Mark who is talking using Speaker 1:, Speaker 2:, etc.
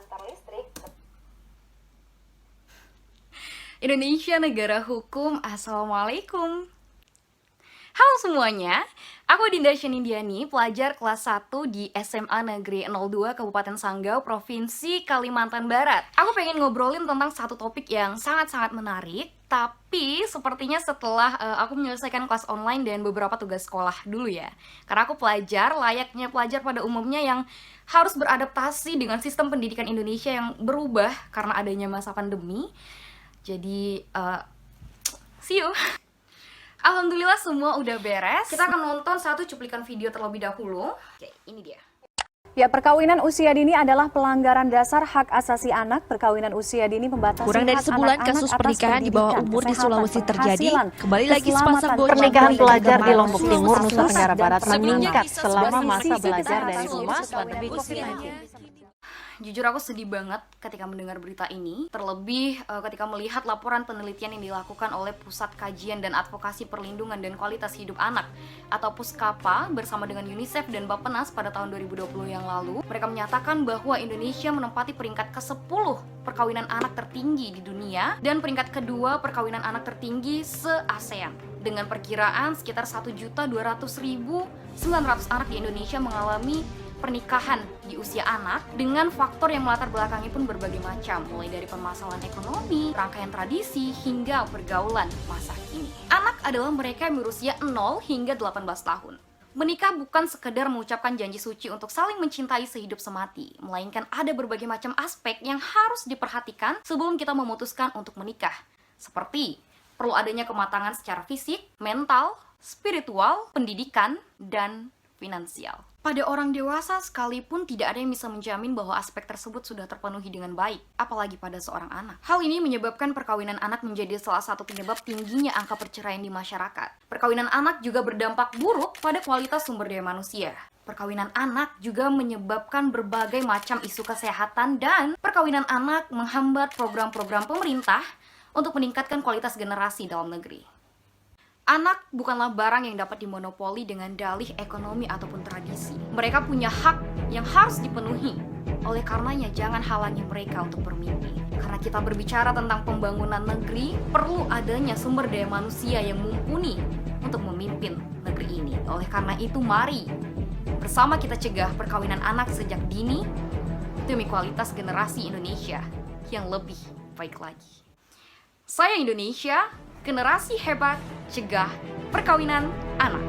Speaker 1: antar listrik.
Speaker 2: Indonesia negara hukum. Assalamualaikum. Halo semuanya, aku Dinda Syenindiani, pelajar kelas 1 di SMA Negeri 02 Kabupaten Sanggau, Provinsi Kalimantan Barat. Aku pengen ngobrolin tentang satu topik yang sangat-sangat menarik, tapi sepertinya setelah aku menyelesaikan kelas online dan beberapa tugas sekolah dulu ya. Karena aku pelajar, layaknya pelajar pada umumnya yang harus beradaptasi dengan sistem pendidikan Indonesia yang berubah karena adanya masa pandemi. Jadi, see you. Alhamdulillah semua udah beres. Kita akan nonton satu cuplikan video terlebih dahulu. Oke, ini dia.
Speaker 3: Ya, perkawinan usia dini adalah pelanggaran dasar hak asasi anak. Perkawinan usia dini membatasi
Speaker 4: kurang dari
Speaker 3: hak
Speaker 4: sebulan
Speaker 3: anak-anak
Speaker 4: kasus
Speaker 3: atas
Speaker 4: pernikahan di bawah
Speaker 3: pendidikan,
Speaker 4: umur di
Speaker 3: kesehatan,
Speaker 4: Sulawesi terjadi.
Speaker 3: penghasilan,
Speaker 4: Kembali lagi sepasang
Speaker 3: keselamatan,
Speaker 4: bocah
Speaker 5: Pernikahan
Speaker 3: pendidikan,
Speaker 5: pelajar di
Speaker 3: pendidikan,
Speaker 5: Lombok Timur, Nusa
Speaker 3: khusus,
Speaker 5: Tenggara Barat
Speaker 3: dan
Speaker 5: meningkat
Speaker 3: sebagainya.
Speaker 5: selama masa
Speaker 3: Sisi
Speaker 5: belajar
Speaker 3: kesehatan
Speaker 5: dari rumah
Speaker 3: sesuai
Speaker 5: pandemi
Speaker 3: dengan
Speaker 5: COVID-19.
Speaker 2: Jujur aku sedih banget ketika mendengar berita ini. Terlebih ketika melihat laporan penelitian yang dilakukan oleh Pusat Kajian dan Advokasi Perlindungan dan Kualitas Hidup Anak atau Puskapa bersama dengan UNICEF dan Bappenas pada tahun 2020 yang lalu. Mereka menyatakan bahwa Indonesia menempati peringkat ke-10 perkawinan anak tertinggi di dunia dan peringkat kedua perkawinan anak tertinggi se-ASEAN. Dengan perkiraan sekitar 1.200.900 anak di Indonesia mengalami pernikahan di usia anak dengan faktor yang melatar belakangi pun berbagai macam, mulai dari permasalahan ekonomi, rangkaian tradisi, hingga pergaulan masa kini. Anak adalah mereka yang berusia 0 hingga 18 tahun. Menikah bukan sekedar mengucapkan janji suci untuk saling mencintai sehidup semati, melainkan ada berbagai macam aspek yang harus diperhatikan sebelum kita memutuskan untuk menikah. Seperti perlu adanya kematangan secara fisik, mental, spiritual, pendidikan, dan finansial. Pada orang dewasa sekalipun tidak ada yang bisa menjamin bahwa aspek tersebut sudah terpenuhi dengan baik, apalagi pada seorang anak. Hal ini menyebabkan perkawinan anak menjadi salah satu penyebab tingginya angka perceraian di masyarakat. Perkawinan anak juga berdampak buruk pada kualitas sumber daya manusia. Perkawinan anak juga menyebabkan berbagai macam isu kesehatan dan perkawinan anak menghambat program-program pemerintah untuk meningkatkan kualitas generasi dalam negeri. Anak bukanlah barang yang dapat dimonopoli dengan dalih ekonomi ataupun tradisi. Mereka punya hak yang harus dipenuhi. Oleh karenanya, jangan halangi mereka untuk bermimpi. Karena kita berbicara tentang pembangunan negeri, perlu adanya sumber daya manusia yang mumpuni untuk memimpin negeri ini. Oleh karena itu, mari bersama kita cegah perkawinan anak sejak dini demi kualitas generasi Indonesia yang lebih baik lagi. Saya Indonesia, generasi hebat, cegah perkawinan anak.